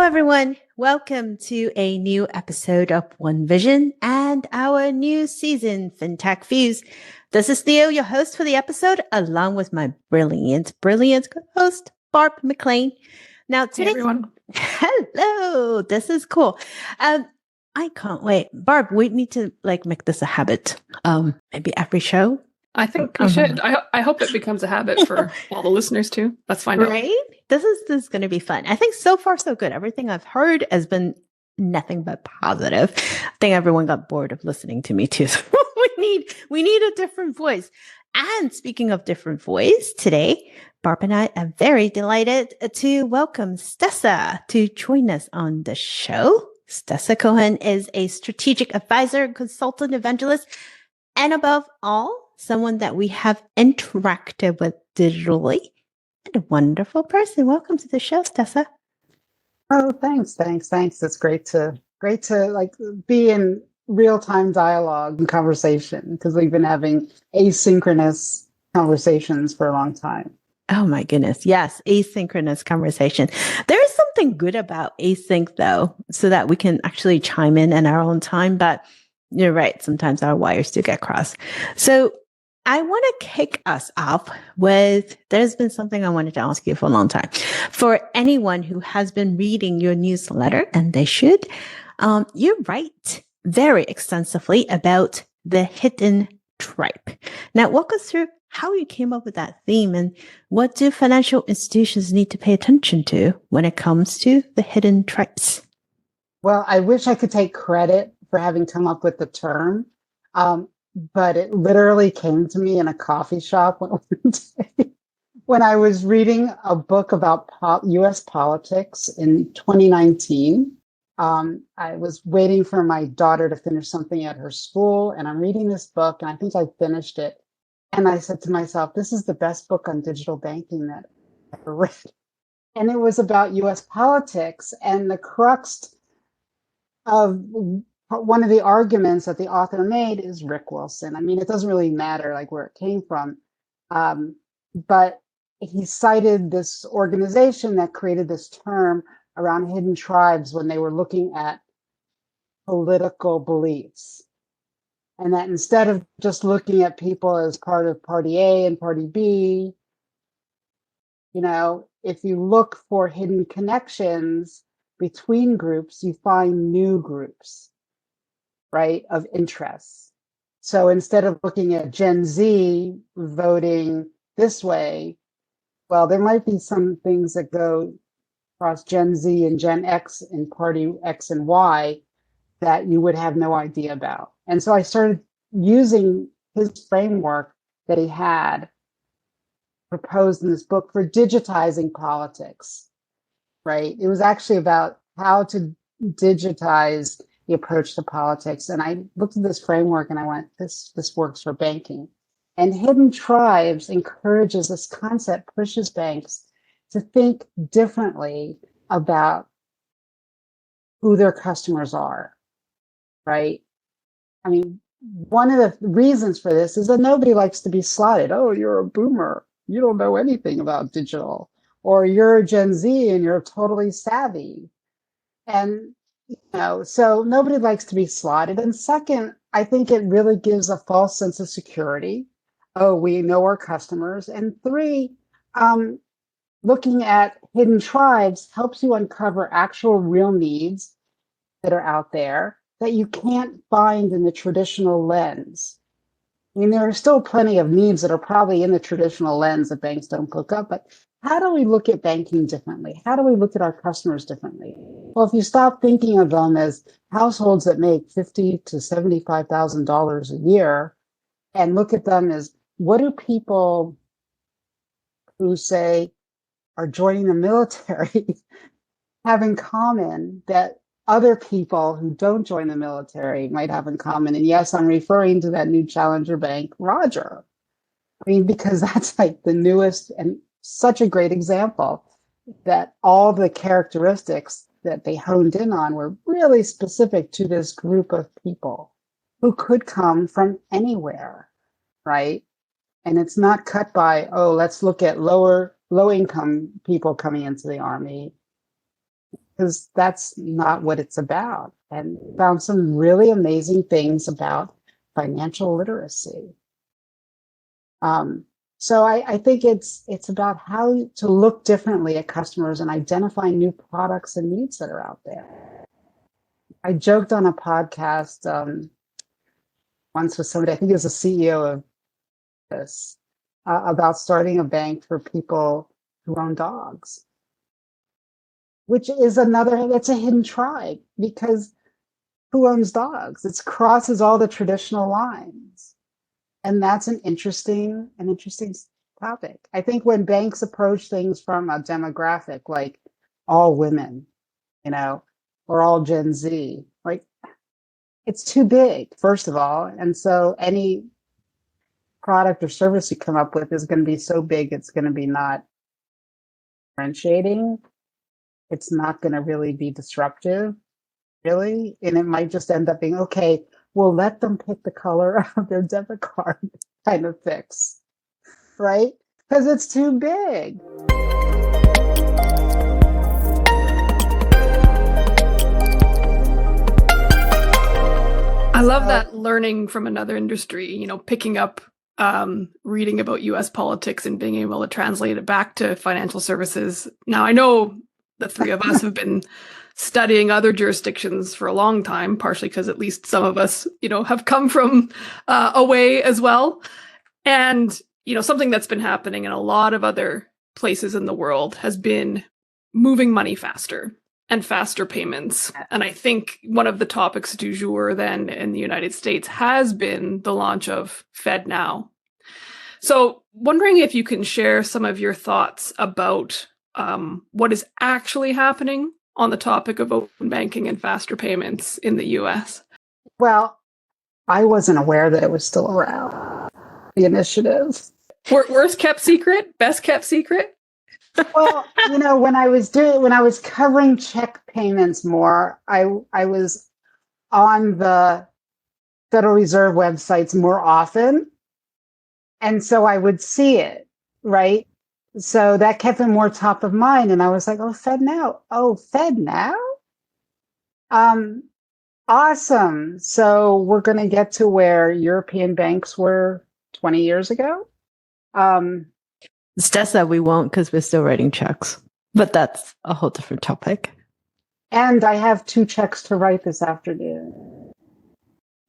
everyone. Welcome to a new episode of One Vision and our new season, Fintech Fuse. This is Theo, your host for the episode, along with my brilliant co-host, Barb McLean. Now, today, hey everyone. Hello, this is cool. I can't wait. Barb, we need to make this a habit. Maybe every show. I think we should. I hope it becomes a habit for all the listeners too. Let's find out. Right? This is going to be fun. I think so far so good. Everything I've heard has been nothing but positive. I think everyone got bored of listening to me too. So we need a different voice. And speaking of different voice, today Barb and I are very delighted to welcome Stessa to join us on the show. Stessa Cohen is a strategic advisor, consultant, evangelist, and above all, someone that we have interacted with digitally, and a wonderful person. Welcome to the show, Stessa. Oh, thanks. It's great to be in real-time dialogue and conversation, because we've been having asynchronous conversations for a long time. Oh my goodness. Yes. Asynchronous conversation. There is something good about async though, so that we can actually chime in our own time. But you're right. Sometimes our wires do get crossed. So I want to kick us off with, there's been something I wanted to ask you for a long time. For anyone who has been reading your newsletter, and they should, you write very extensively about the hidden tribe. Now, walk us through how you came up with that theme, and what do financial institutions need to pay attention to when it comes to the hidden tribes? Well, I wish I could take credit for having come up with the term. But it literally came to me in a coffee shop one day when I was reading a book about U.S. politics in 2019. I was waiting for my daughter to finish something at her school, and I'm reading this book, and I think I finished it. And I said to myself, this is the best book on digital banking that I've ever read. And it was about U.S. politics, and the crux of one of the arguments that the author made is Rick Wilson. I mean, it doesn't really matter where it came from, but he cited this organization that created this term around hidden tribes when they were looking at political beliefs, and that instead of just looking at people as part of Party A and Party B, if you look for hidden connections between groups, you find new groups, right, of interests. So instead of looking at Gen Z voting this way, well, there might be some things that go across Gen Z and Gen X and Party X and Y that you would have no idea about. And so I started using his framework that he had proposed in this book for digitizing politics, right? It was actually about how to digitize the approach to politics. And I looked at this framework and I went, this works for banking. And hidden tribes encourages this concept, pushes banks to think differently about who their customers are, right? I mean, one of the reasons for this is that nobody likes to be slotted. Oh, you're a boomer. You don't know anything about digital. Or you're a Gen Z and you're totally savvy. And so nobody likes to be slotted. And second, I think it really gives a false sense of security. Oh, we know our customers. And three, looking at hidden tribes helps you uncover actual real needs that are out there that you can't find in the traditional lens. I mean, there are still plenty of needs that are probably in the traditional lens that banks don't look up, but how do we look at banking differently? How do we look at our customers differently? Well, if you stop thinking of them as households that make $50,000 to $75,000 a year, and look at them as, what do people who say are joining the military have in common that other people who don't join the military might have in common? And yes, I'm referring to that new challenger bank, Roger. I mean, because that's the newest and such a great example that all the characteristics that they honed in on were really specific to this group of people who could come from anywhere, right? And it's not cut by, oh, let's low income people coming into the Army. because that's not what it's about. And found some really amazing things about financial literacy. So I think it's about how to look differently at customers and identify new products and needs that are out there. I joked on a podcast once with somebody, I think it was the CEO of this, about starting a bank for people who own dogs, which is that's a hidden tribe, because who owns dogs? It crosses all the traditional lines. And that's an interesting topic. I think when banks approach things from a demographic, like all women, or all Gen Z, like, it's too big, first of all. And so any product or service you come up with is going to be so big, it's going to be not differentiating. It's not going to really be disruptive, really. And it might just end up being, okay, we'll let them pick the color of their debit card kind of fix, right? Because it's too big. I love that learning from another industry, picking up, reading about US politics and being able to translate it back to financial services. Now, I know the three of us have been studying other jurisdictions for a long time, partially because at least some of us, have come from away as well. And, something that's been happening in a lot of other places in the world has been moving money faster and faster payments. And I think one of the topics du jour then in the United States has been the launch of FedNow. So wondering if you can share some of your thoughts about what is actually happening on the topic of open banking and faster payments in the US. Well, I wasn't aware that it was still around, the initiative. Worst kept secret? Best kept secret? Well, when I was covering check payments more, I was on the Federal Reserve websites more often. And so I would see it, right? So that kept it more top of mind. And I was like, oh, FedNow. Oh, FedNow? Awesome. So we're going to get to where European banks were 20 years ago. Stessa, we won't, because we're still writing checks. But that's a whole different topic. And I have 2 checks to write this afternoon.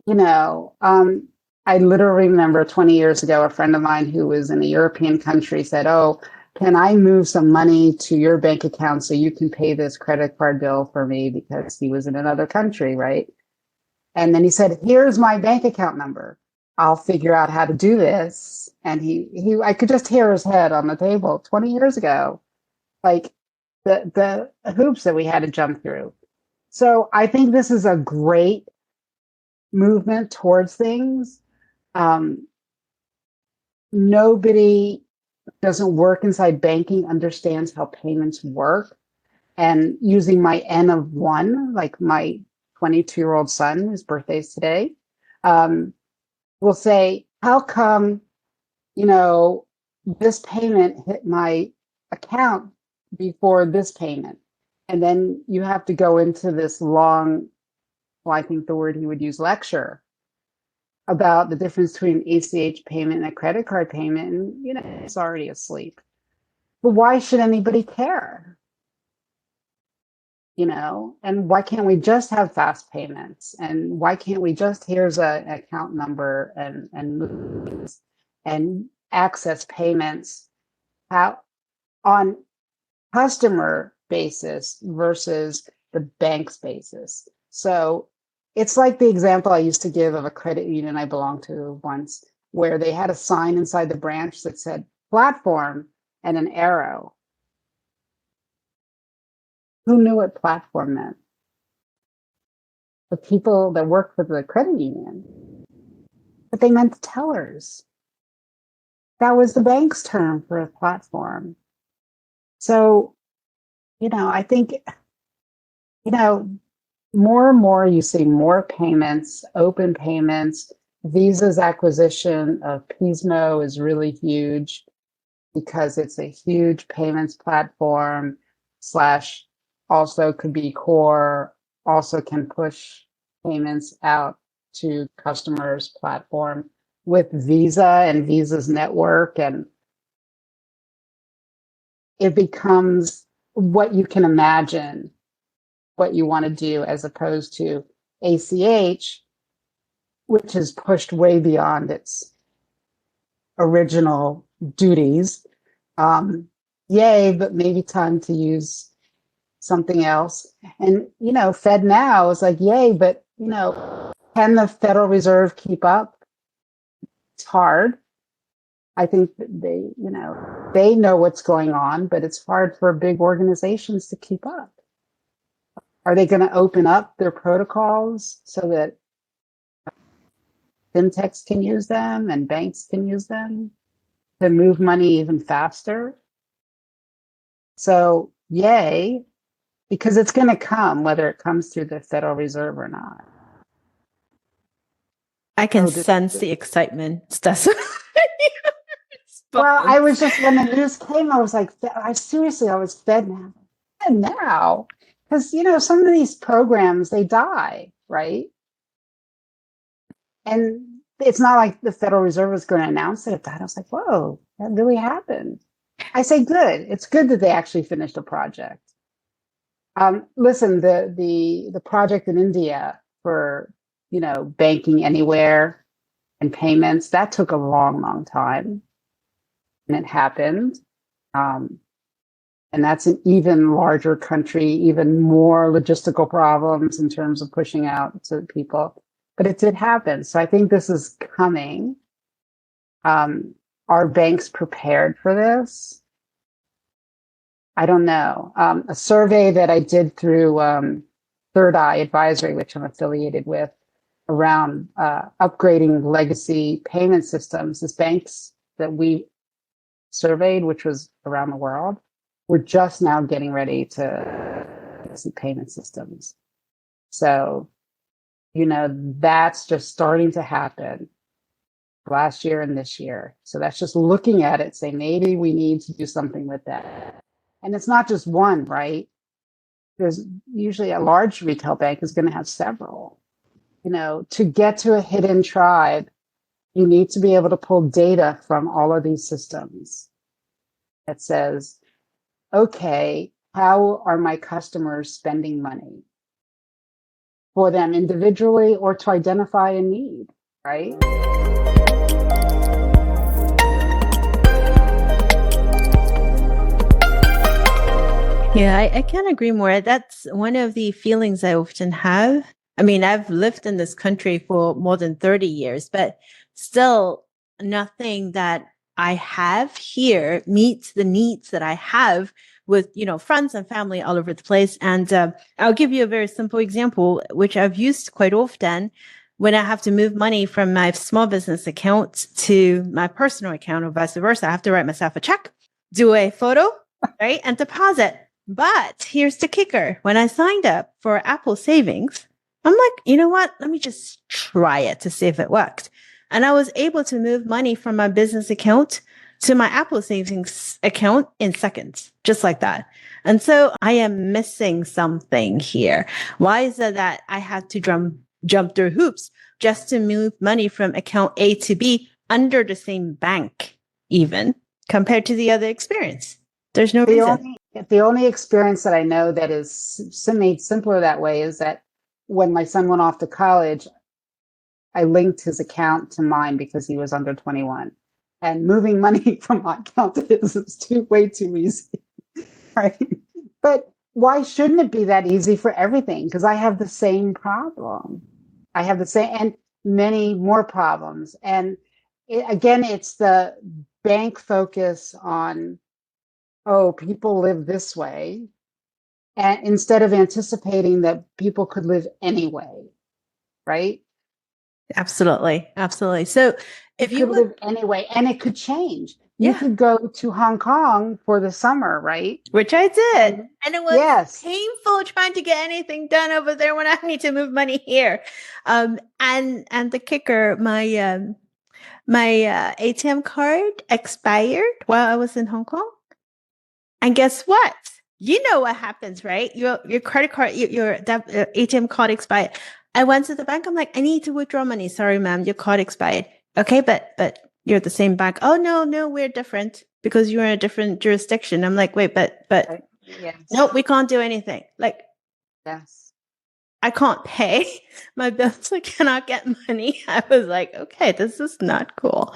I literally remember 20 years ago, a friend of mine who was in a European country said, oh, can I move some money to your bank account so you can pay this credit card bill for me, because he was in another country, right? And then he said, here's my bank account number. I'll figure out how to do this. And I could just hear his head on the table 20 years ago, like the hoops that we had to jump through. So I think this is a great movement towards things. Nobody doesn't work inside banking understands how payments work. And using my N of 1, like my 22-year-old son, his birthday's today, will say, how come, this payment hit my account before this payment? And then you have to go into this long, well, I think the word he would use, lecture about the difference between an ACH payment and a credit card payment. And, it's already asleep. But why should anybody care? And why can't we just have fast payments? And why can't we just, here's an account number and access payments on customer basis versus the bank's basis? So it's like the example I used to give of a credit union I belonged to once, where they had a sign inside the branch that said platform and an arrow. Who knew what platform meant? The people that worked for the credit union. But they meant the tellers. That was the bank's term for a platform. So, I think, more and more you see more payments, open payments. Visa's acquisition of Pismo is really huge because it's a huge payments platform / also could be core, also can push payments out to customers' platform with Visa and Visa's network, and it becomes what you can imagine what you want to do, as opposed to ACH, which is pushed way beyond its original duties. Yay, but maybe time to use something else. And, Fed Now is like, yay, but, can the Federal Reserve keep up? It's hard. I think that they know what's going on, but it's hard for big organizations to keep up. Are they going to open up their protocols so that fintechs can use them and banks can use them to move money even faster? So, yay, because it's going to come, whether it comes through the Federal Reserve or not. I can sense the excitement, Stessa. Well, I was just, when the news came, I was like, I was Fed Now. Fed Now? Because, some of these programs, they die, right? And it's not like the Federal Reserve was going to announce that it died. I was like, whoa, that really happened. I say good. It's good that they actually finished a project. Listen, the project in India for, banking anywhere and payments, that took a long, long time. And it happened. And that's an even larger country, even more logistical problems in terms of pushing out to people. But it did happen. So I think this is coming. Are banks prepared for this? I don't know. A survey that I did through Third Eye Advisory, which I'm affiliated with, around upgrading legacy payment systems, is banks that we surveyed, which was around the world, we're just now getting ready to see payment systems. So, that's just starting to happen last year and this year. So that's just looking at it, saying maybe we need to do something with that. And it's not just one, right? There's usually a large retail bank is going to have several. To get to a hidden tribe, you need to be able to pull data from all of these systems that says, okay, how are my customers spending money for them individually or to identify a need, right? Yeah, I can't agree more. That's one of the feelings I often have. I mean, I've lived in this country for more than 30 years, but still nothing that I have here meets the needs that I have with, friends and family all over the place. And I'll give you a very simple example, which I've used quite often when I have to move money from my small business account to my personal account or vice versa. I have to write myself a check, do a photo, right, and deposit. But here's the kicker. When I signed up for Apple Savings, I'm like, you know what? Let me just try it to see if it worked. And I was able to move money from my business account to my Apple Savings account in seconds, just like that. And so I am missing something here. Why is it that I had to jump through hoops just to move money from account A to B under the same bank, even compared to the other experience? There's no reason. The only experience that I know that is made simpler that way is that when my son went off to college, I linked his account to mine because he was under 21. And moving money from my account to his is way too easy, right? But why shouldn't it be that easy for everything? Because I have the same problem. I have the same and many more problems. And again, it's the bank focus on, oh, people live this way, and instead of anticipating that people could live anyway, right? Absolutely. Absolutely. So if you live anyway, and it could change. You could go to Hong Kong for the summer, right? Which I did. And it was painful trying to get anything done over there when I need to move money here. And the kicker, my ATM card expired while I was in Hong Kong. And guess what? You know what happens, right? Your credit card, your ATM card expired. I went to the bank. I'm like, I need to withdraw money. Sorry, ma'am, your card expired. Okay, but you're the same bank. Oh no, we're different because you're in a different jurisdiction. I'm like, wait, but Yes. nope, we can't do anything. Like, Yes. I can't pay my bills. I cannot get money. I was like, okay, this is not cool.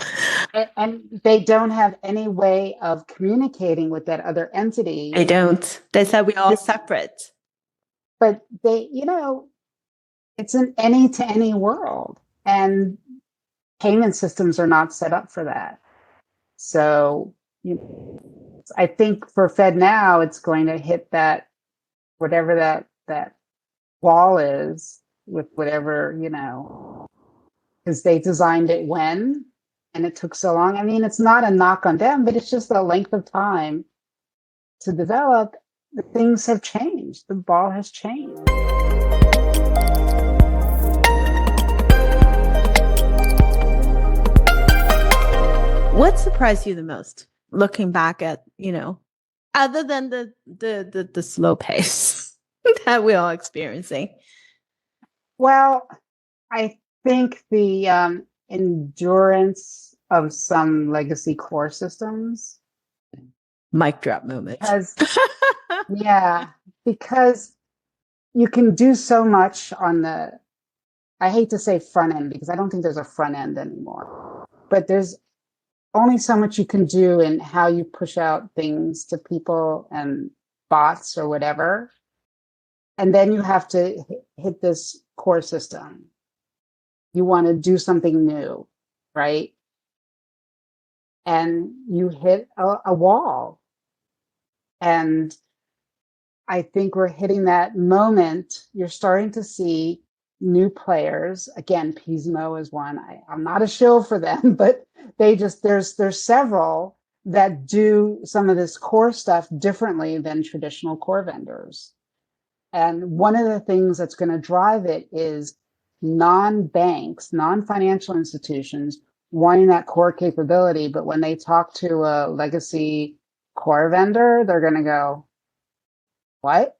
And they don't have any way of communicating with that other entity. They don't. They said we're all separate. But they, it's an any to any world. And payment systems are not set up for that. So I think for FedNow, it's going to hit that, whatever that wall is with whatever, because they designed it when, and it took so long. I mean, it's not a knock on them, but it's just the length of time to develop. Things have changed. The ball has changed. What surprised you the most looking back at, other than the slow pace that we're all experiencing? Well, I think the endurance of some legacy core systems. Mic drop moment. Because you can do so much on the, I hate to say front end because I don't think there's a front end anymore, but there's only so much you can do in how you push out things to people and bots or whatever. And then you have to hit this core system. You want to do something new, right? And you hit a wall. And I think we're hitting that moment. You're starting to see new players. Again, Pismo is one. I'm not a shill for them, but there's several that do some of this core stuff differently than traditional core vendors. And one of the things that's going to drive it is non-banks, non-financial institutions wanting that core capability. But when they talk to a legacy core vendor, they're going to go, what?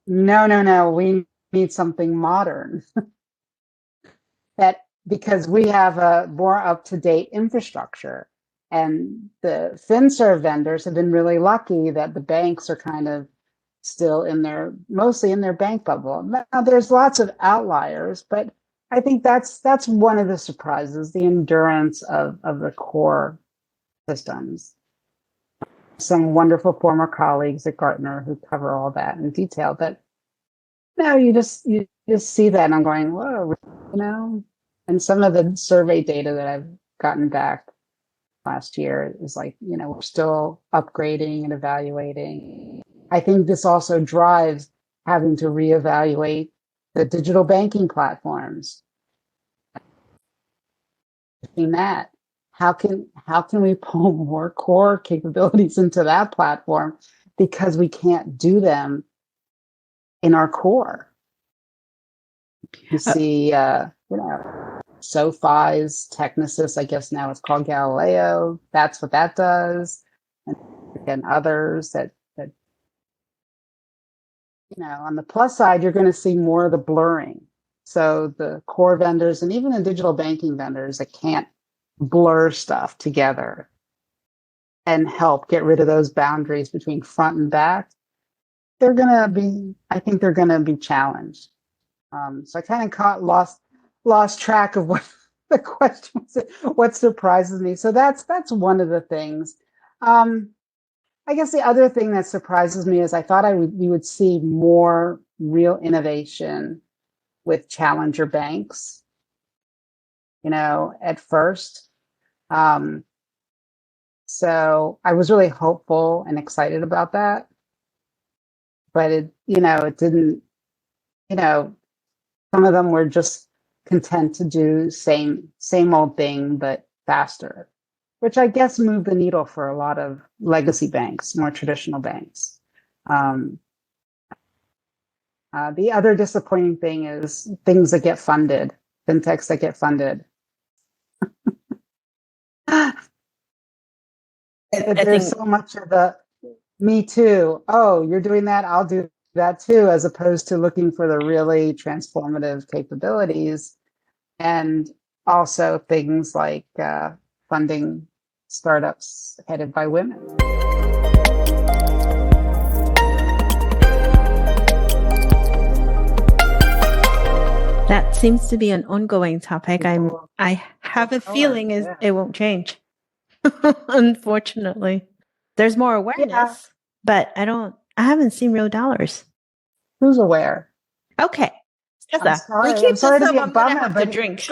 No. We need something modern. Because we have a more up-to-date infrastructure. And the FinServ vendors have been really lucky that the banks are kind of still mostly in their bank bubble. Now there's lots of outliers, but I think that's one of the surprises, the endurance of the core systems. Some wonderful former colleagues at Gartner who cover all that in detail, but no, you just see that and I'm going, whoa, and some of the survey data that I've gotten back last year is like, we're still upgrading and evaluating. I think this also drives having to reevaluate the digital banking platforms. In that, how can we pull more core capabilities into that platform because we can't do them in our core? You see, SoFi's Technisys, I guess now it's called Galileo. That's what that does. And again, others that on the plus side, you're going to see more of the blurring. So the core vendors and even the digital banking vendors that can't blur stuff together and help get rid of those boundaries between front and back, I think they're going to be challenged. So I kind of lost track of what the question was, what surprises me. So that's one of the things. I guess the other thing that surprises me is I thought we would see more real innovation with challenger banks, at first. So I was really hopeful and excited about that. But it didn't, some of them were just content to do same old thing, but faster, which I guess moved the needle for a lot of legacy banks, more traditional banks. The other disappointing thing is things that get funded, fintechs that get funded. I There's think so much of the me too. Oh, you're doing that, I'll do that too, as opposed to looking for the really transformative capabilities, and also things like funding startups headed by women. that seems to be an ongoing topic. I have a feeling Yeah. it won't change. Unfortunately. There's more awareness, Yeah. but I haven't seen real dollars. Who's aware? Okay. I'm Stessa, we sorry. keep I'm sorry this to up. be a I'm gonna bummer, have to drink.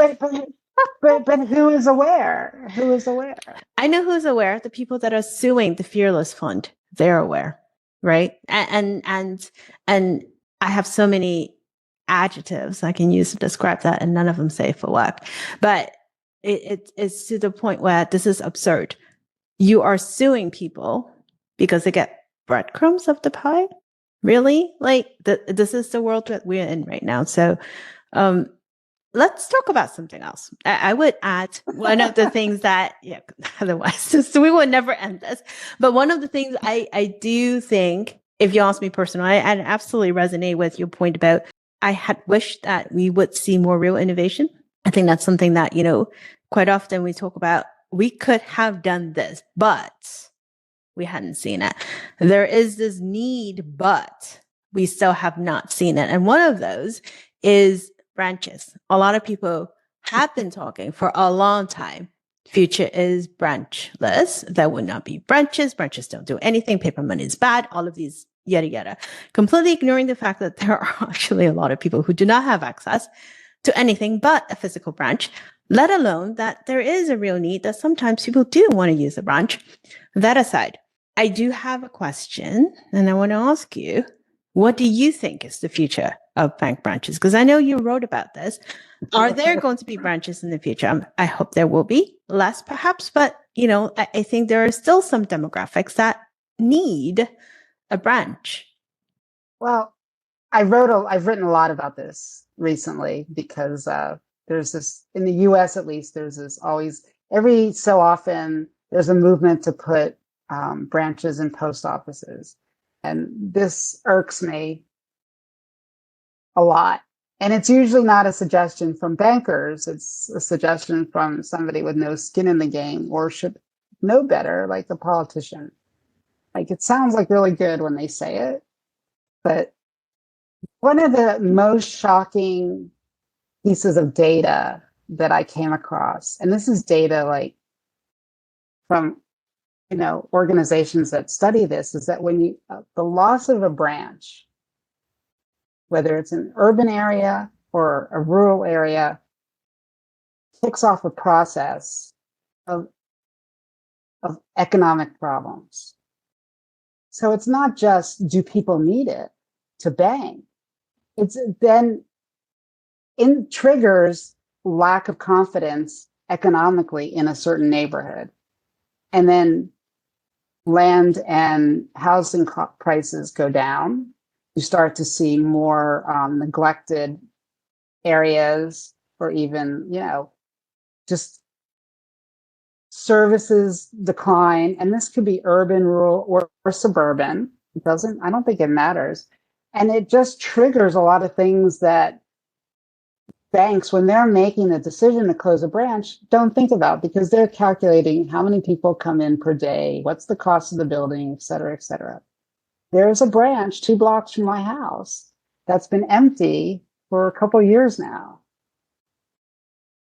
but who is aware? Who is aware? I know who's aware. The people that are suing the Fearless Fund, they're aware, right? And I have so many adjectives I can use to describe that, and none of them safe for work. But it's to the point where this is absurd. You are suing people because they get breadcrumbs of the pie. Really? Like this is the world that we're in right now. So, let's talk about something else. I would add one of the things that, yeah, otherwise so we would never end this. But one of the things I do think, if you ask me personally, I absolutely resonate with your point about I had wished that we would see more real innovation. I think that's something that, quite often we talk about, we could have done this, but we hadn't seen it. There is this need, but we still have not seen it. And one of those is branches. A lot of people have been talking for a long time. Future is branchless. There would not be branches. Branches don't do anything. Paper money is bad. All of these yada yada. Completely ignoring the fact that there are actually a lot of people who do not have access to anything but a physical branch, let alone that there is a real need that sometimes people do want to use a branch. That aside, I do have a question, and I want to ask you, what do you think is the future of bank branches? Because I know you wrote about this. Are there going to be branches in the future? I hope there will be, less perhaps, but I think there are still some demographics that need a branch. Well, I've written a lot about this recently because there's this, in the US at least, there's this always, every so often, there's a movement to put branches in post offices. And this irks me a lot. And it's usually not a suggestion from bankers. It's a suggestion from somebody with no skin in the game or should know better, like a politician. Like, it sounds like really good when they say it. But one of the most shocking pieces of data that I came across, and this is data like from organizations that study this, is that when the loss of a branch, whether it's an urban area or a rural area, kicks off a process of economic problems. So it's not just, do people need it to bank? It's then triggers lack of confidence economically in a certain neighborhood. And then land and housing prices go down. You start to see more neglected areas, or even, just services decline. And this could be urban, rural, or suburban. I don't think it matters. And it just triggers a lot of things that banks, when they're making a decision to close a branch, don't think about, because they're calculating how many people come in per day, what's the cost of the building, et cetera, et cetera. There's a branch 2 blocks from my house that's been empty for a couple of years now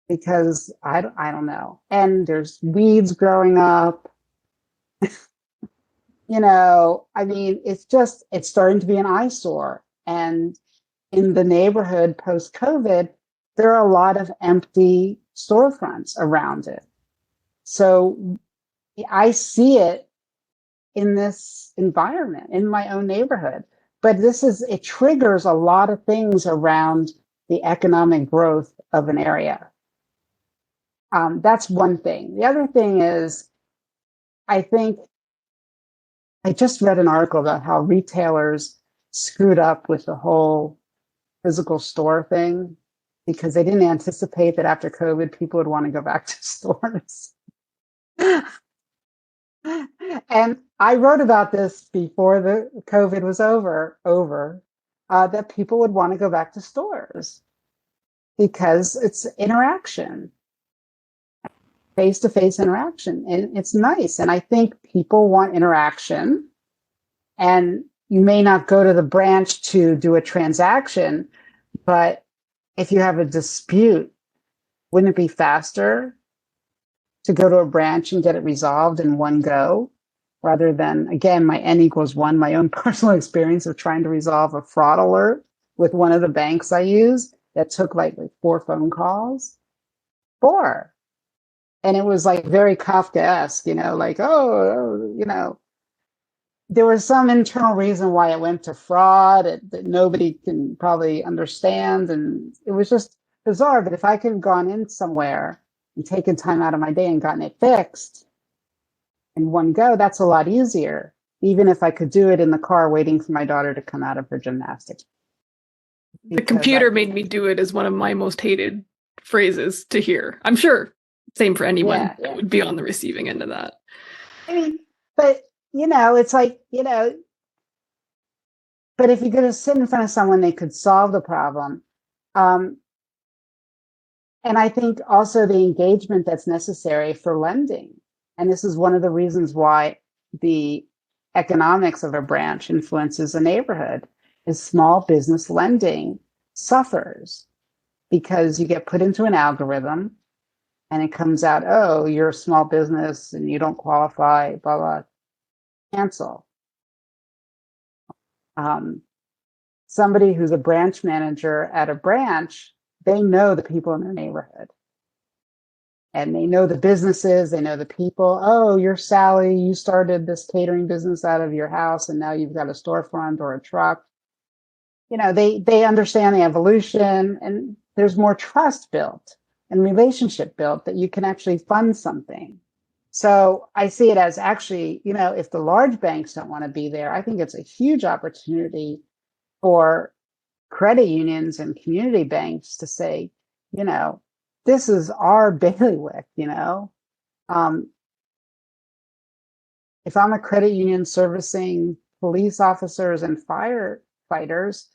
because I don't know. And there's weeds growing up. It's starting to be an eyesore. And in the neighborhood post-COVID, there are a lot of empty storefronts around it. So I see it in this environment, in my own neighborhood. But it triggers a lot of things around the economic growth of an area. That's one thing. The other thing is, I think I just read an article about how retailers screwed up with the whole physical store thing because they didn't anticipate that after COVID, people would want to go back to stores. And I wrote about this before the COVID was over, that people would want to go back to stores because it's interaction, face-to-face interaction, and it's nice. And I think people want interaction, and you may not go to the branch to do a transaction, but if you have a dispute, wouldn't it be faster to go to a branch and get it resolved in one go, rather than, again, my N equals one, my own personal experience of trying to resolve a fraud alert with one of the banks I use that took like 4 phone calls. 4. And it was like very Kafkaesque, like, there was some internal reason why it went to fraud that nobody can probably understand. And it was just bizarre. But if I could have gone in somewhere and taken time out of my day and gotten it fixed in one go, that's a lot easier, even if I could do it in the car waiting for my daughter to come out of her gymnastics. The computer made me do it is one of my most hated phrases to hear. I'm sure same for anyone that would be on the receiving end of that. I mean, but it's like, but if you could have sit in front of someone, they could solve the problem. And I think also the engagement that's necessary for lending. And this is one of the reasons why the economics of a branch influences a neighborhood, is small business lending suffers because you get put into an algorithm and it comes out, oh, you're a small business and you don't qualify, blah, blah, cancel. Somebody who's a branch manager at a branch, they know the people in their neighborhood. And they know the businesses, they know the people. Oh, you're Sally, you started this catering business out of your house and now you've got a storefront or a truck. They understand the evolution, and there's more trust built and relationship built that you can actually fund something. So I see it as actually, if the large banks don't want to be there, I think it's a huge opportunity for credit unions and community banks to say, this is our bailiwick, If I'm a credit union servicing police officers and firefighters,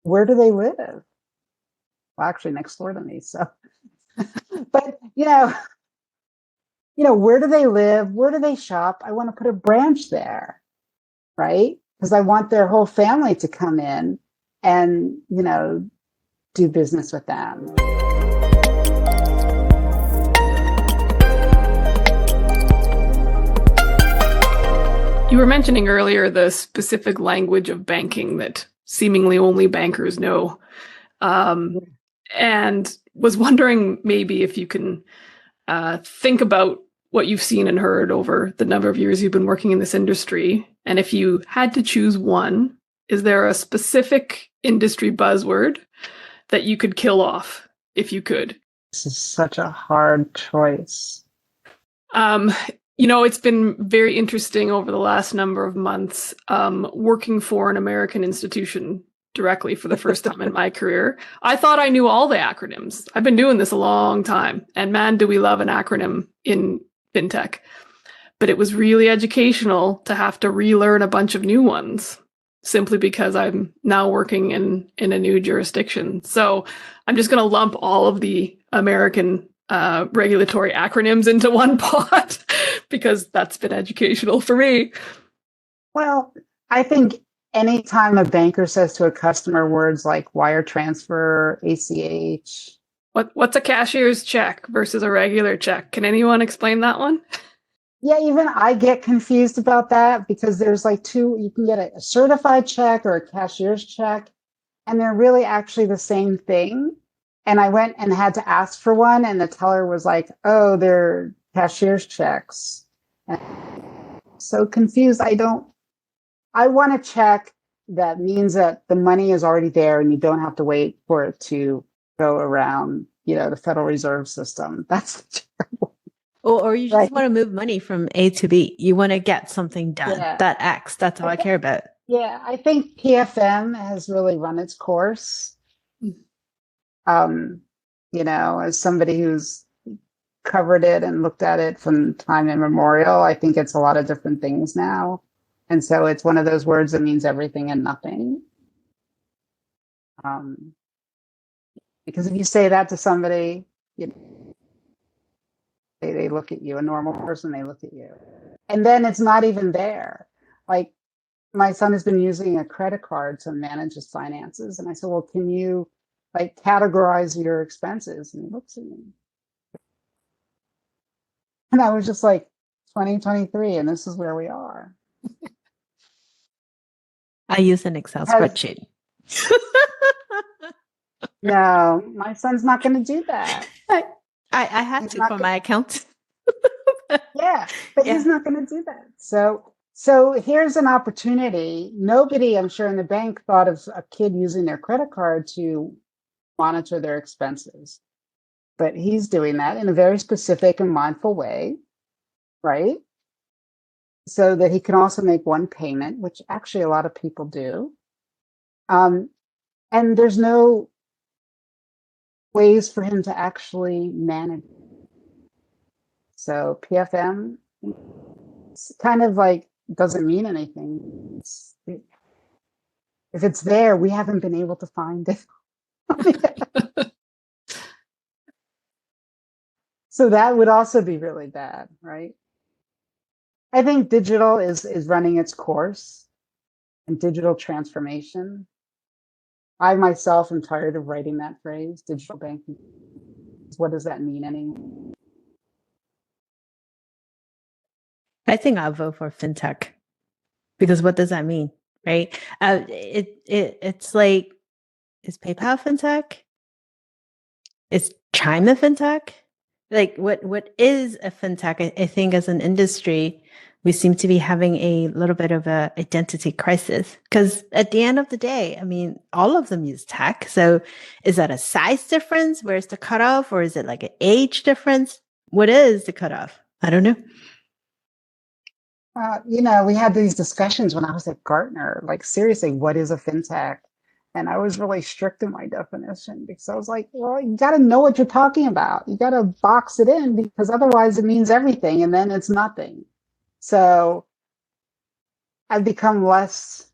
where do they live? Well, actually next door to me. So, but, where do they live? Where do they shop? I want to put a branch there, right? Because I want their whole family to come in and, do business with them. You were mentioning earlier the specific language of banking that seemingly only bankers know. And was wondering maybe if you can think about what you've seen and heard over the number of years you've been working in this industry. And if you had to choose one, is there a specific industry buzzword that you could kill off if you could? This is such a hard choice. It's been very interesting over the last number of months working for an American institution directly for the first time in my career. I thought I knew all the acronyms. I've been doing this a long time. And man, do we love an acronym in fintech. But it was really educational to have to relearn a bunch of new ones simply because I'm now working in a new jurisdiction. So I'm just going to lump all of the American regulatory acronyms into one pot because that's been educational for me. Well, I think anytime a banker says to a customer words like wire transfer, ACH. What's a cashier's check versus a regular check? Can anyone explain that one? Yeah, even I get confused about that because there's like two, you can get a certified check or a cashier's check, and they're really actually the same thing. And I went and had to ask for one, and the teller was like, oh, they're cashier's checks. And I'm so confused. I want a check that means that the money is already there and you don't have to wait for it to go around, the Federal Reserve System. That's terrible. Or you just want to move money from A to B. You want to get something done. Yeah. That X, that's all I care about. Yeah, I think PFM has really run its course. As somebody who's covered it and looked at it from time immemorial. I think it's a lot of different things now. And so it's one of those words that means everything and nothing. Because if you say that to somebody, they look at you, a normal person, they look at you. And then it's not even there. Like, my son has been using a credit card to manage his finances. And I said, well, can you like categorize your expenses? And he looks at me. And I was just like, 2023, and this is where we are. I use an Excel spreadsheet. No, my son's not going to do that. I had to for my account. Yeah, but he's not going to do that. So here's an opportunity. Nobody, I'm sure, in the bank thought of a kid using their credit card to monitor their expenses. But he's doing that in a very specific and mindful way, right? So that he can also make one payment, which actually a lot of people do. And there's no ways for him to actually manage. So PFM, it's kind of like, doesn't mean anything. If it's there, we haven't been able to find it. So that would also be really bad, right? I think digital is running its course, and digital transformation. I myself am tired of writing that phrase, digital banking. What does that mean anymore? I think I'll vote for fintech, because what does that mean, right? It's like, is PayPal fintech? Is Chime a fintech? Like, what is a fintech? I think as an industry, we seem to be having a little bit of a identity crisis, because at the end of the day, I mean, all of them use tech. So is that a size difference? Where's the cutoff? Or is it like an age difference? What is the cutoff? I don't know. We had these discussions when I was at Gartner, like, seriously, what is a fintech? And I was really strict in my definition, because I was like, well, you got to know what you're talking about. You got to box it in, because otherwise it means everything and then it's nothing. So I've become less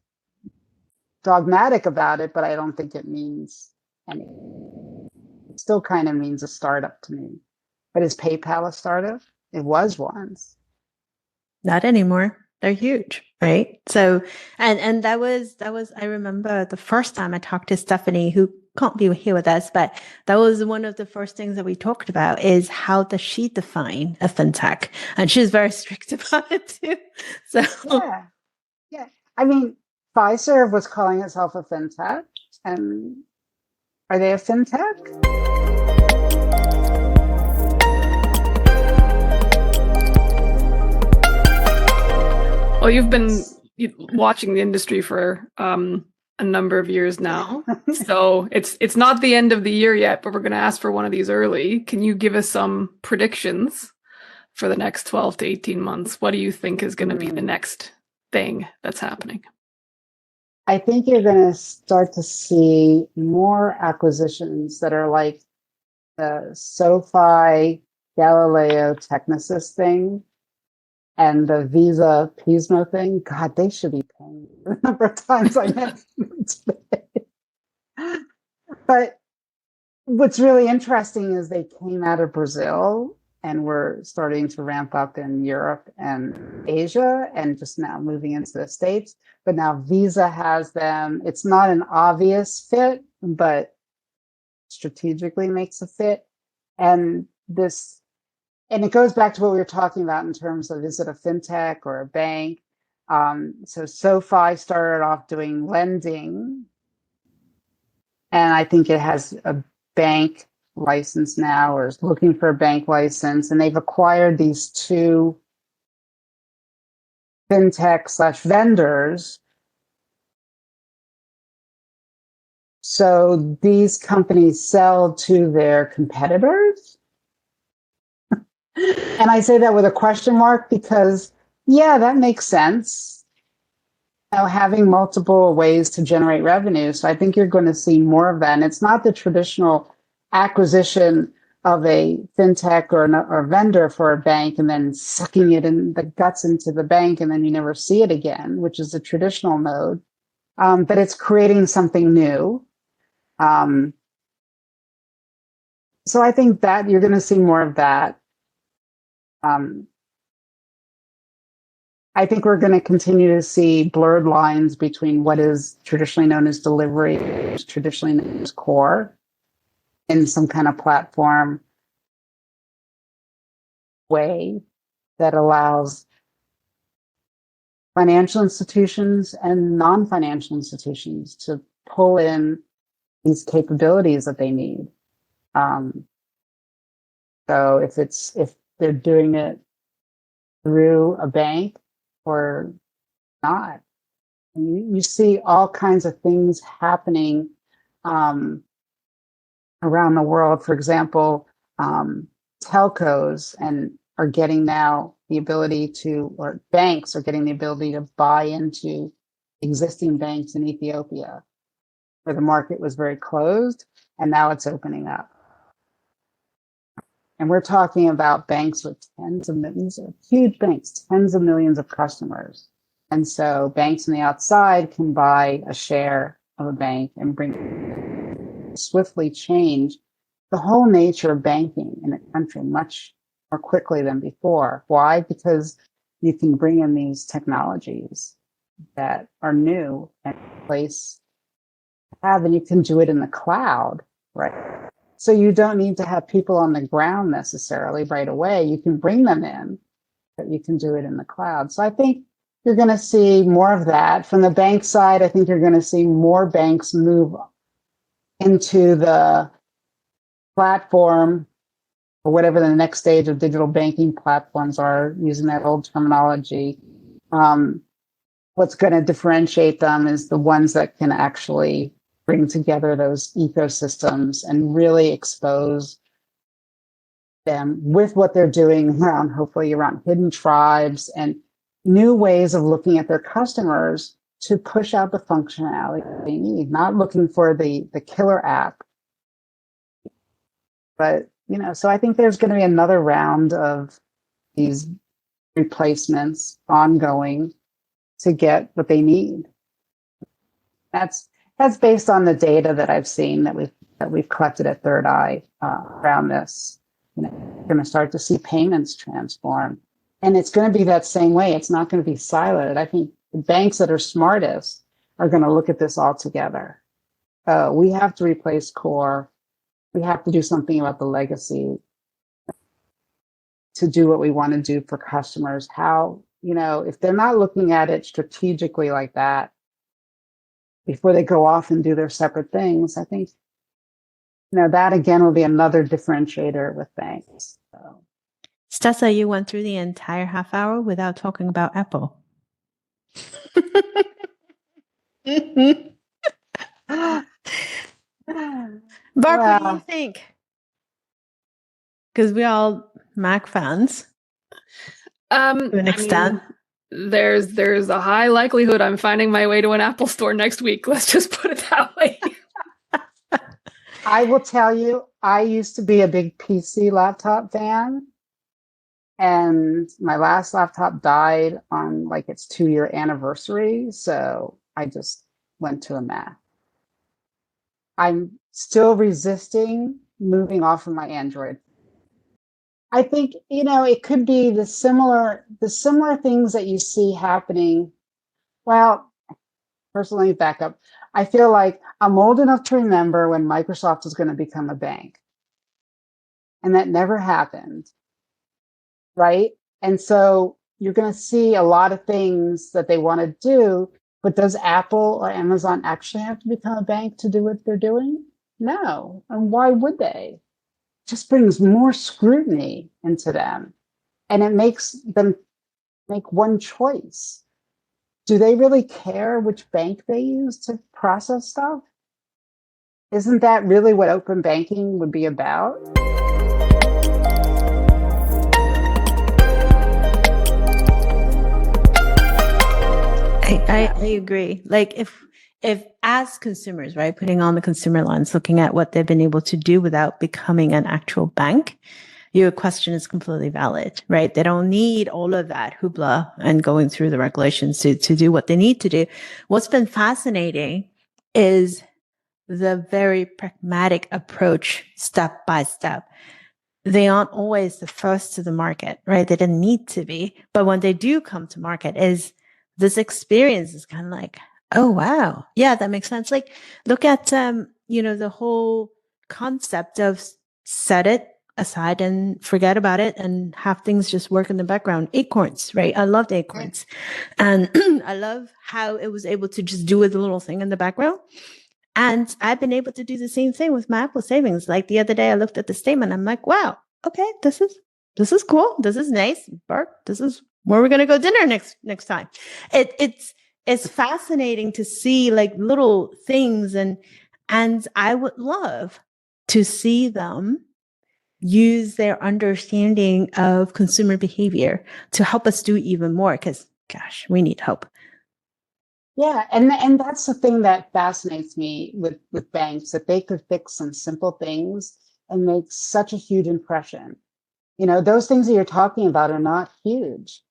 dogmatic about it, but I don't think it means anything. It still kind of means a startup to me. But is PayPal a startup? It was once. Not anymore. They're huge, right? So, and that was, I remember the first time I talked to Stephanie, who can't be here with us, but that was one of the first things that we talked about, is how does she define a fintech? And she was very strict about it too. So yeah. I mean, Fiserv was calling itself a fintech, and are they a fintech? Well, you've been watching the industry for a number of years now. So it's not the end of the year yet, but we're going to ask for one of these early. Can you give us some predictions for the next 12 to 18 months? What do you think is going to be the next thing that's happening? I think you're going to start to see more acquisitions that are like the SoFi Galileo Technisys thing and the Visa Pismo thing. God, they should be paying the number of times I mentioned them today. But what's really interesting is they came out of Brazil and were starting to ramp up in Europe and Asia, and just now moving into the States. But now Visa has them. It's not an obvious fit, but strategically makes a fit. And it goes back to what we were talking about in terms of, is it a fintech or a bank? So SoFi started off doing lending, and I think it has a bank license now, or is looking for a bank license, and they've acquired these two fintech / vendors. So these companies sell to their competitors. And I say that with a question mark, because yeah, that makes sense. Having multiple ways to generate revenue. So I think you're going to see more of that. And it's not the traditional acquisition of a fintech or vendor for a bank and then sucking it in the guts into the bank and then you never see it again, which is the traditional mode. But it's creating something new. So I think that you're going to see more of that. I think we're going to continue to see blurred lines between what is traditionally known as delivery, traditionally known as core, in some kind of platform way that allows financial institutions and non-financial institutions to pull in these capabilities that they need. So if they're doing it through a bank or not, you see all kinds of things happening around the world. For example, telcos are getting now the ability to, or banks are getting the ability to buy into existing banks in Ethiopia, where the market was very closed, and now it's opening up. And we're talking about banks with tens of millions, huge banks, tens of millions of customers. And so banks on the outside can buy a share of a bank and swiftly change the whole nature of banking in a country much more quickly than before. Why? Because you can bring in these technologies that are new and place and you can do it in the cloud, right? So you don't need to have people on the ground necessarily right away. You can bring them in, but you can do it in the cloud. So I think you're going to see more of that. From the bank side, I think you're going to see more banks move into the platform or whatever the next stage of digital banking platforms are, using that old terminology. What's going to differentiate them is the ones that can actually bring together those ecosystems and really expose them with what they're doing around, hopefully around hidden tribes and new ways of looking at their customers to push out the functionality they need, not looking for the killer app. But, so I think there's going to be another round of these replacements ongoing to get what they need. That's based on the data that I've seen that we've collected at Third Eye around this. We're going to start to see payments transform, and it's going to be that same way. It's not going to be siloed. I think the banks that are smartest are going to look at this all together. We have to replace core. We have to do something about the legacy to do what we want to do for customers. How, if they're not looking at it strategically like that, before they go off and do their separate things, I think, that again will be another differentiator with banks. So. Stessa, you went through the entire half hour without talking about Apple. Barb, what do you think? Because we're all Mac fans to an extent. There's a high likelihood I'm finding my way to an Apple store next week. Let's just put it that way. I will tell you, I used to be a big PC laptop fan, and my last laptop died on its 2-year anniversary, so I just went to a Mac. I'm still resisting moving off of my Android. I think, it could be the similar things that you see happening. Well, personally, back up. I feel like I'm old enough to remember when Microsoft was going to become a bank. And that never happened. Right? And so you're going to see a lot of things that they want to do, but does Apple or Amazon actually have to become a bank to do what they're doing? No. And why would they? Just brings more scrutiny into them, and it makes them make one choice. Do they really care which bank they use to process stuff? Isn't that really what open banking would be about? I agree. if as consumers, right, putting on the consumer lens, looking at what they've been able to do without becoming an actual bank, your question is completely valid, right? They don't need all of that hoopla and going through the regulations to do what they need to do. What's been fascinating is the very pragmatic approach, step by step. They aren't always the first to the market, right? They didn't need to be. But when they do come to market, is this experience is kind of like, oh, wow. Yeah, that makes sense. Like, look at, the whole concept of set it aside and forget about it and have things just work in the background. Acorns, right? I loved acorns. And I love how it was able to just do a little thing in the background. And I've been able to do the same thing with my Apple savings. Like the other day, I looked at the statement. I'm like, wow, okay, this is cool. This is nice. Barb, this is where we're gonna go dinner next time. It's fascinating to see like little things, and I would love to see them use their understanding of consumer behavior to help us do even more. Because gosh, we need help. Yeah, and that's the thing that fascinates me with banks, that they could fix some simple things and make such a huge impression. Those things that you're talking about are not huge,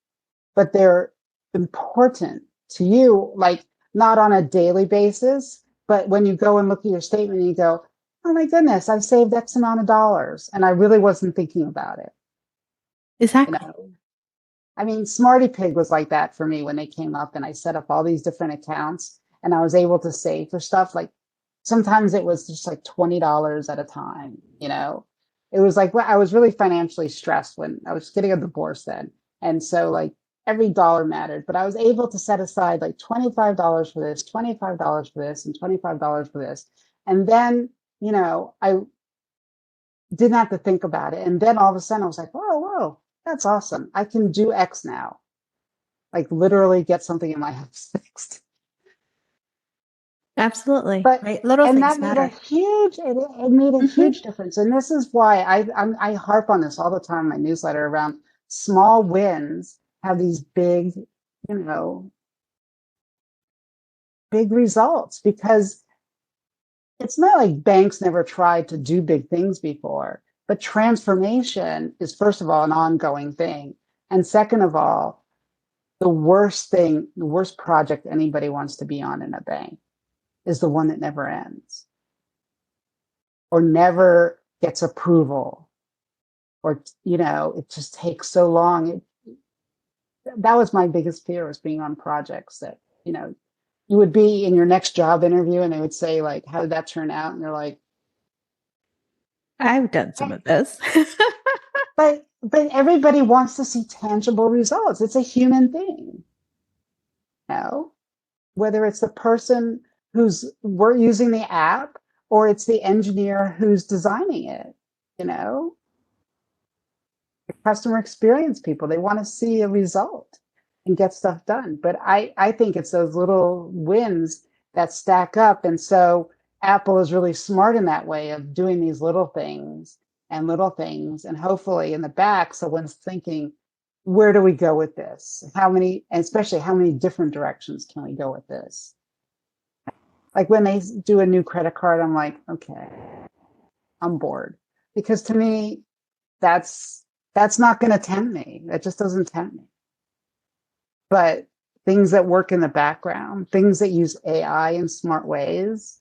but they're important to you, like not on a daily basis, but when you go and look at your statement and you go, oh my goodness, I've saved X amount of dollars, and I really wasn't thinking about it. Exactly. I mean, Smarty Pig was like that for me when they came up, and I set up all these different accounts and I was able to save for stuff. Like sometimes it was just like $20 at a time. It was like, well, I was really financially stressed when I was getting a divorce then. And so like every dollar mattered, but I was able to set aside like $25 for this, $25 for this, and $25 for this. And then, I didn't have to think about it. And then all of a sudden I was like, whoa, that's awesome. I can do X now. Like literally get something in my house fixed. Absolutely. But right. Little and things that matter. made it made a huge difference. And this is why I harp on this all the time in my newsletter around small wins have these big, big results, because it's not like banks never tried to do big things before. But transformation is, first of all, an ongoing thing. And second of all, the worst project anybody wants to be on in a bank is the one that never ends or never gets approval, or, it just takes so long. That was my biggest fear, was being on projects that, you would be in your next job interview and they would say like, how did that turn out? And you're like, I've done some of this. but everybody wants to see tangible results. It's a human thing. Whether it's the person we're using the app or it's the engineer who's designing it, the customer experience people, they want to see a result and get stuff done. But I think it's those little wins that stack up. And so Apple is really smart in that way of doing these little things, and hopefully in the back, someone's thinking, where do we go with this? Especially how many different directions can we go with this? Like when they do a new credit card, I'm like, okay, I'm bored, because to me, that's not going to tempt me. That just doesn't tempt me. But things that work in the background, things that use AI in smart ways.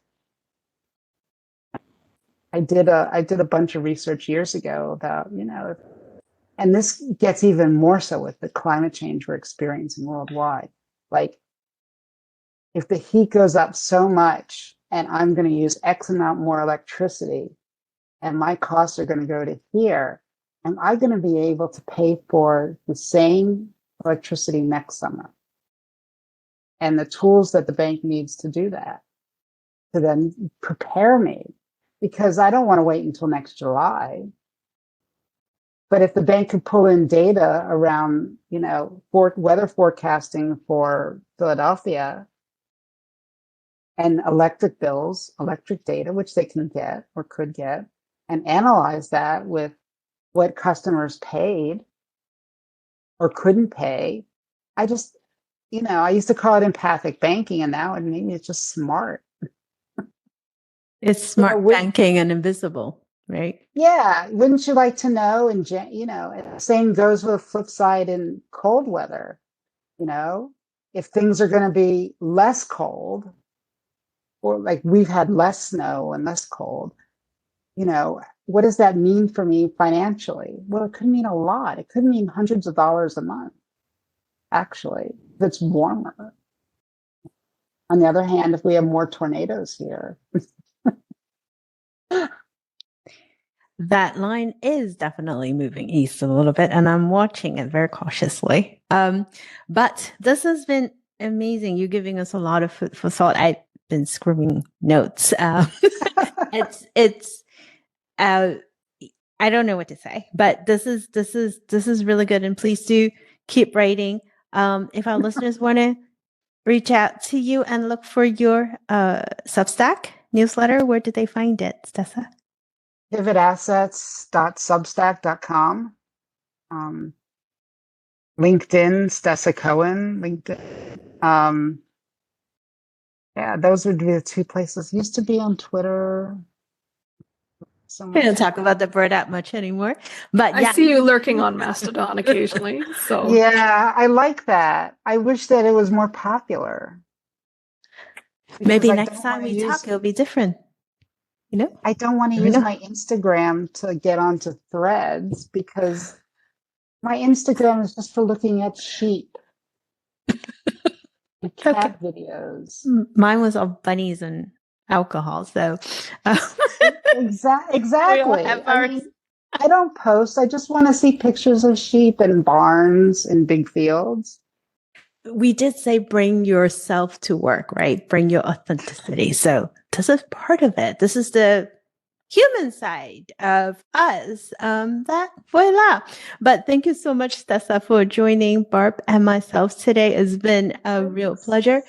I did a bunch of research years ago about, and this gets even more so with the climate change we're experiencing worldwide. Like, if the heat goes up so much and I'm going to use X amount more electricity and my costs are going to go to here, am I going to be able to pay for the same electricity next summer? And the tools that the bank needs to do that, to then prepare me, because I don't want to wait until next July. But if the bank could pull in data around, weather forecasting for Philadelphia and electric bills, electric data, which they can get or could get, and analyze that with what customers paid or couldn't pay, I used to call it empathic banking, and now maybe it's just smart. It's smart banking and invisible, right? Yeah. Wouldn't you like to know? And same goes with the flip side in cold weather. If things are going to be less cold, or like we've had less snow and less cold, what does that mean for me financially? Well, it could mean a lot. It could mean hundreds of dollars a month, actually, if it's warmer. On the other hand, if we have more tornadoes here, that line is definitely moving east a little bit, and I'm watching it very cautiously. But this has been amazing. You giving us a lot of food for thought. I've been scribbling notes. I don't know what to say, but this is really good. And please do keep writing. If our listeners want to reach out to you and look for your Substack newsletter, where did they find it, Stessa? pivotassets.substack.com. LinkedIn, Stessa Cohen, LinkedIn. Yeah, those would be the two places. Used to be on Twitter. We don't talk about the bird app much anymore, but I see you lurking on Mastodon occasionally. So yeah, I like that. I wish that it was more popular. Maybe next time we talk, it'll be different. I don't want to use my Instagram to get onto Threads because my Instagram is just for looking at sheep and cat videos. Mine was all bunnies and alcohol. So exactly. I don't post. I just want to see pictures of sheep and barns and big fields. We did say bring yourself to work, right? Bring your authenticity. So this is part of it. This is the human side of us. Voila. But thank you so much, Stessa, for joining Barb and myself today. It's been a real pleasure.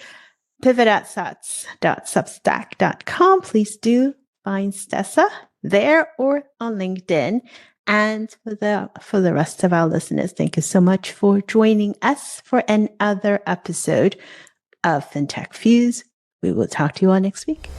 pivotassets.substack.com. Please do find Stessa there or on LinkedIn. And for the rest of our listeners, thank you so much for joining us for another episode of Fintech Fuse. We will talk to you all next week.